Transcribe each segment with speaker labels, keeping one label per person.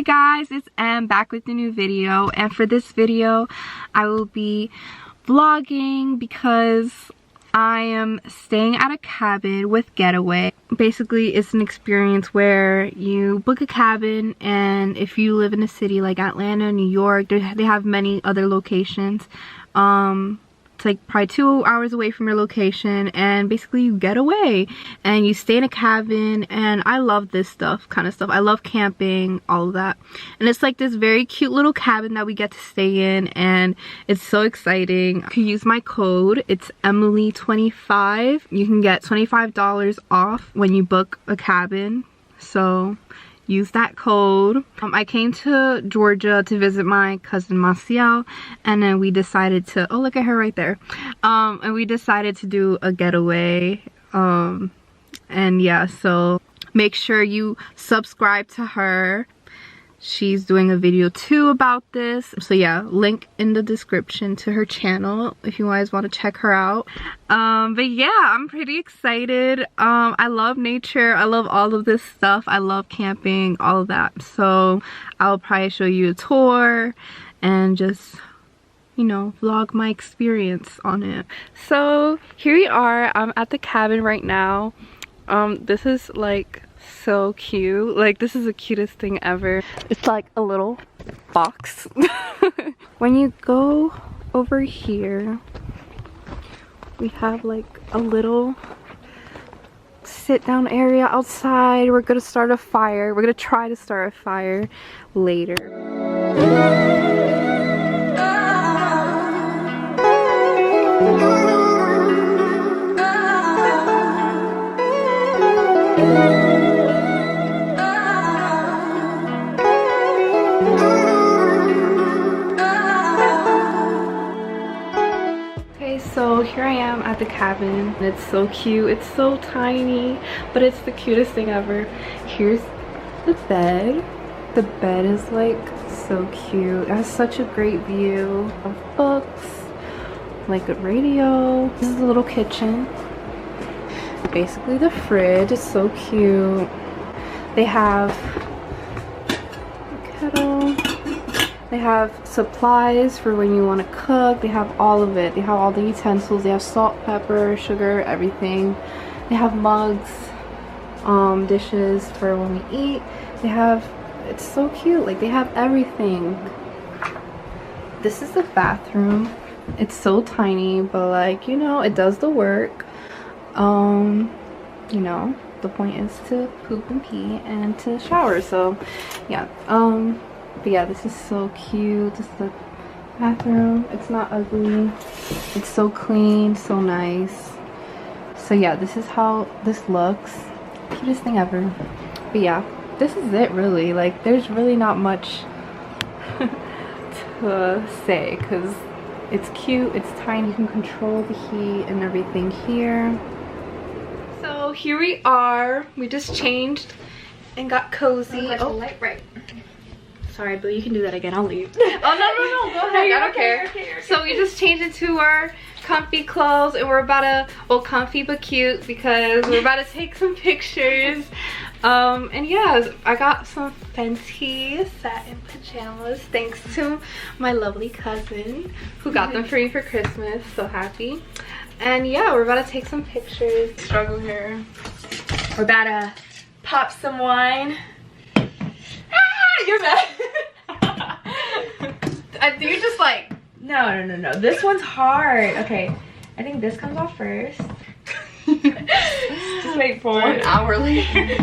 Speaker 1: guys, it's Em back with a new video, and for this video I will be vlogging because I am staying at a cabin with Getaway. Basically, it's an experience where you book a cabin, and if you live in a city like Atlanta, New York, they have many other locations. It's like probably 2 hours away from your location, and basically you get away and you stay in a cabin. And I love this kind of stuff. I love camping, all of that. And it's like this very cute little cabin that we get to stay in, and it's so exciting. You can use my code. It's Emily25. You can get $25 off when you book a cabin, so use that code. I came to Georgia to visit my cousin Massiel, and then we decided to, oh, look at her right there. And we decided to do a getaway. And yeah, so make sure you subscribe to her. She's doing a video too about this. So yeah, link in the description to her channel if you guys want to check her out. But yeah, I'm pretty excited. I love nature. I love all of this stuff. I love camping, all of that. So I'll probably show you a tour and just, you know, vlog my experience on it. So here we are. I'm at the cabin right now. This is like so cute. Like, this is the cutest thing ever. It's like a little box. When you go over here, we have like a little sit down area outside. We're gonna start a fire. We're gonna try to start a fire later. So here I am at the cabin. It's so cute. It's so tiny, but it's the cutest thing ever. Here's the bed. The bed is like so cute. It has such a great view of books, like a radio. This is a little kitchen. Basically the fridge is so cute. They have a kettle. They have supplies for when you want to cook. They have all of it. They have all the utensils. They have salt, pepper, sugar, everything. They have mugs, dishes for when we eat. They have, it's so cute. Like, they have everything. This is the bathroom. It's so tiny, but like, you know, it does the work. You know, the point is to poop and pee and to shower. So yeah, but yeah, this is so cute. This is the bathroom. It's not ugly. It's so clean, so nice. So yeah, this is how this looks. Cutest thing ever. But yeah, this is it really. Like, there's really not much to say because it's cute, it's tiny. You can control the heat and everything here. So here we are. We just changed and got cozy.
Speaker 2: Oh, light right.
Speaker 1: Sorry, but you can do that again. I'll leave. Oh, no, go ahead. I don't care. Okay. So we just changed into our comfy clothes, and we're about to, well, comfy but cute, because we're about to take some pictures. And yeah, I got some fancy satin pajamas thanks to my lovely cousin who got them for me for Christmas. So happy. And yeah, we're about to take some pictures. Struggle here. We're about to pop some wine. You're mad. You're just like, no. This one's hard. Okay, I think this comes off first. Just wait for 1 hour later.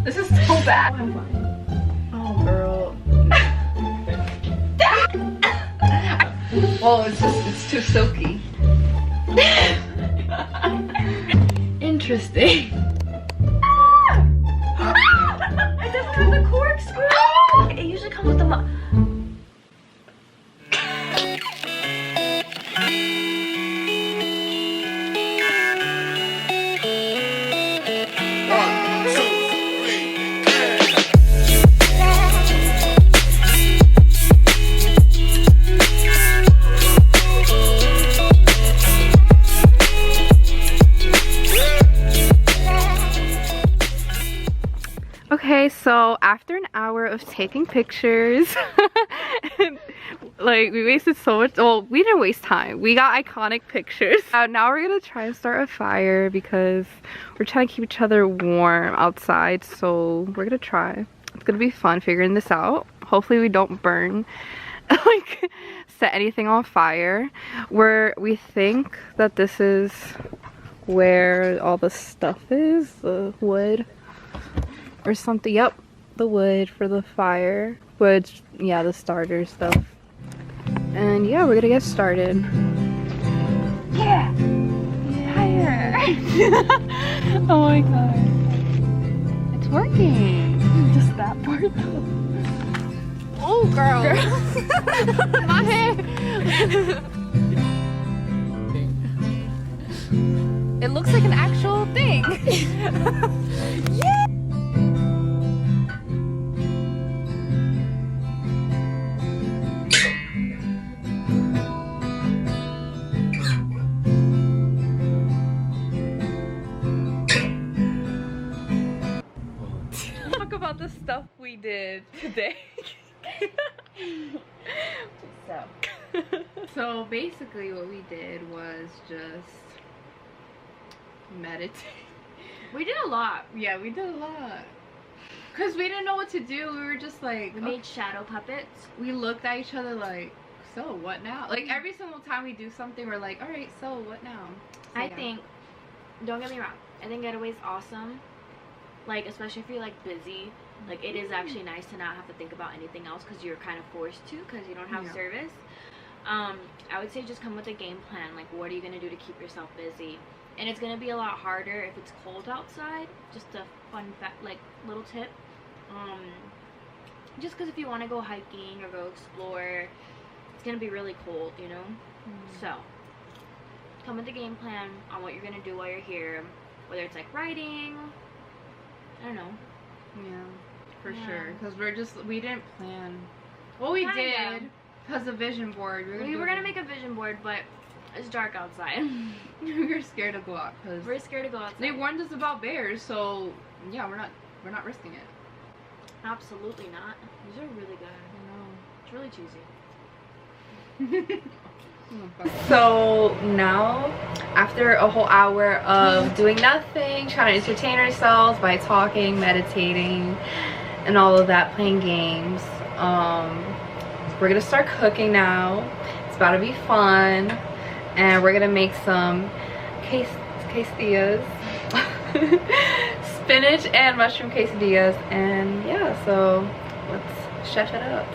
Speaker 1: This is so bad. Oh, girl. Well, it's too silky. Interesting. It doesn't have the corkscrew. It usually comes with the Okay, so after an hour of taking pictures, like we wasted so much. Well, we didn't waste time. We got iconic pictures. Now we're gonna try to start a fire because we're trying to keep each other warm outside. So we're gonna try. It's gonna be fun figuring this out. Hopefully we don't burn, like set anything on fire. We think that this is where all the stuff is, the wood or something. Yep, the wood for the fire. Wood, yeah, the starter stuff. And yeah, we're gonna get started. Yeah! Fire! Oh my god. It's working. Just that part though. Oh girl! My hair! It looks like an actual thing. Yeah! Talk about the stuff we did today. So basically what we did was just meditate.
Speaker 2: We did a lot.
Speaker 1: Yeah, we did a lot. Cause we didn't know what to do. We were just like,
Speaker 2: we made shadow puppets.
Speaker 1: We looked at each other like, so what now? Like every single time we do something, we're like, all right, so what now? So,
Speaker 2: I think, don't get me wrong, I think Getaway's awesome. Like especially if you're like busy, like it is actually nice to not have to think about anything else because you're kind of forced to because you don't have service. I would say just come with a game plan. Like what are you gonna do to keep yourself busy? And it's gonna be a lot harder if it's cold outside. Just a fun fact, like little tip. Just because if you want to go hiking or go explore, it's gonna be really cold, you know. So come with a game plan on what you're gonna do while you're here, whether it's like writing. I don't know.
Speaker 1: Yeah, for sure. Because we didn't plan. Well, we did. Because of vision board.
Speaker 2: We were gonna make a vision board, but it's dark outside.
Speaker 1: We were scared to go out because
Speaker 2: we're scared to go outside.
Speaker 1: They warned us about bears, so yeah, we're not risking it.
Speaker 2: Absolutely not. These are really good.
Speaker 1: I know.
Speaker 2: It's really cheesy.
Speaker 1: So now, after a whole hour of doing nothing, trying to entertain ourselves by talking, meditating, and all of that, playing games, we're gonna start cooking now. It's about to be fun, and we're gonna make some quesadillas, spinach and mushroom quesadillas, and yeah, so let's chef it up.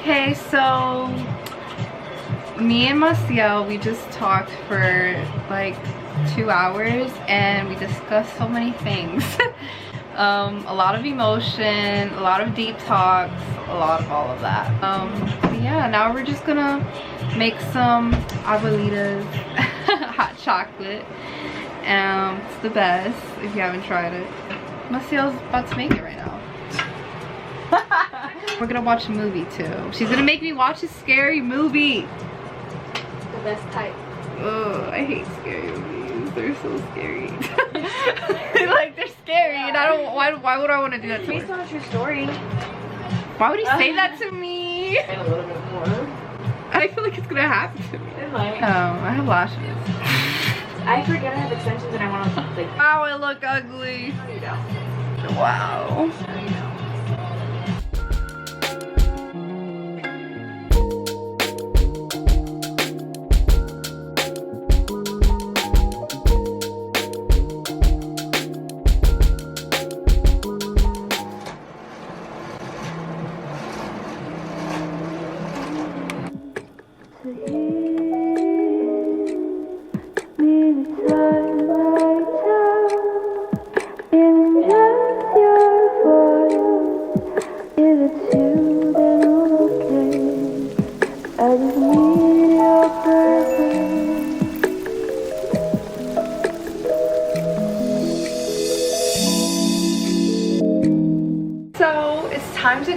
Speaker 1: Okay, so me and Massiel, we just talked for like 2 hours and we discussed so many things. A lot of emotion, a lot of deep talks, a lot of all of that. Yeah, now we're just gonna make some abuelitas hot chocolate. It's the best if you haven't tried it. Massiel's about to make it right now. We're gonna watch a movie too. She's gonna make me watch a scary movie.
Speaker 2: The best type.
Speaker 1: Ugh, I hate scary movies. They're so scary. Like they're scary, and I don't. Why would I want to do that to
Speaker 2: Based on a true story.
Speaker 1: Why would he say that to me?
Speaker 2: And a little bit more.
Speaker 1: I feel like it's gonna happen to me.
Speaker 2: It might.
Speaker 1: I have lashes.
Speaker 2: I forget I have extensions and I want to like.
Speaker 1: Wow, I look ugly.
Speaker 2: No, you don't.
Speaker 1: Wow.
Speaker 2: No, you don't.
Speaker 3: In just your voice.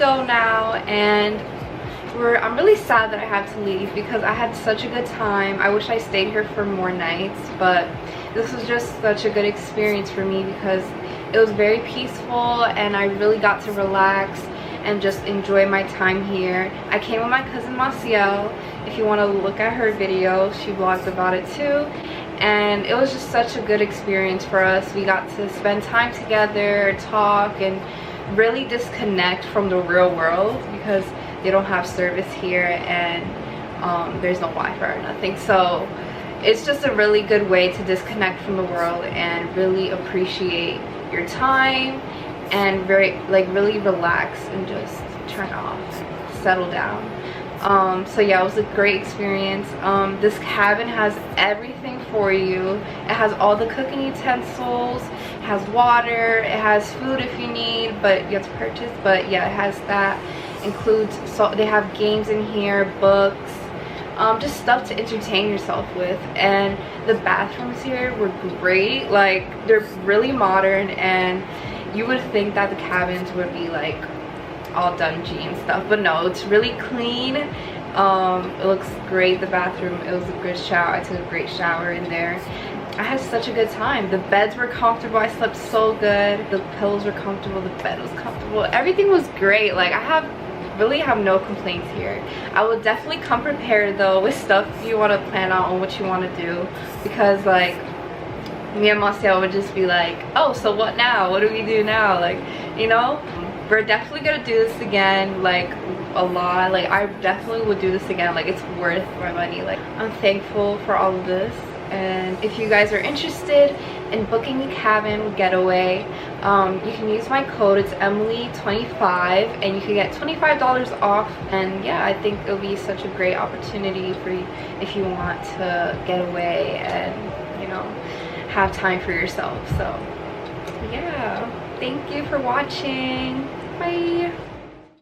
Speaker 1: go now, and I'm really sad that I had to leave because I had such a good time. I wish I stayed here for more nights, but this was just such a good experience for me because it was very peaceful and I really got to relax and just enjoy my time here. I came with my cousin Massiel. If you want to look at her video, she vlogs about it too. And it was just such a good experience for us. We got to spend time together, talk, and really disconnect from the real world because they don't have service here, and there's no Wi-Fi or nothing. So it's just a really good way to disconnect from the world and really appreciate your time and really relax and just turn off, settle down. So yeah, it was a great experience. This cabin has everything for you. It has all the cooking utensils, it has water, it has food if you need, but you have to purchase. But yeah, it has that. Includes, so they have games in here, books, just stuff to entertain yourself with. And the bathrooms here were great. Like, they're really modern, and you would think that the cabins would be like all dungy and stuff, but no, it's really clean. It looks great. The bathroom, it was a good shower. I took a great shower in there. I had such a good time. The beds were comfortable. I slept so good. The pillows were comfortable, the bed was comfortable, everything was great. Like, I really have no complaints here. I will definitely come prepared though with stuff you want to plan out on what you want to do, because like me and Marcel would just be like, oh, so what now? What do we do now? Like, you know, we're definitely gonna do this again, like a lot. Like, I definitely would do this again. Like, it's worth my money. Like, I'm thankful for all of this. And if you guys are interested in booking a cabin with Getaway, you can use my code. It's Emily25, and you can get $25 off. And yeah, I think it'll be such a great opportunity for you if you want to get away and, you know, have time for yourself. So yeah, thank you for watching. Bye.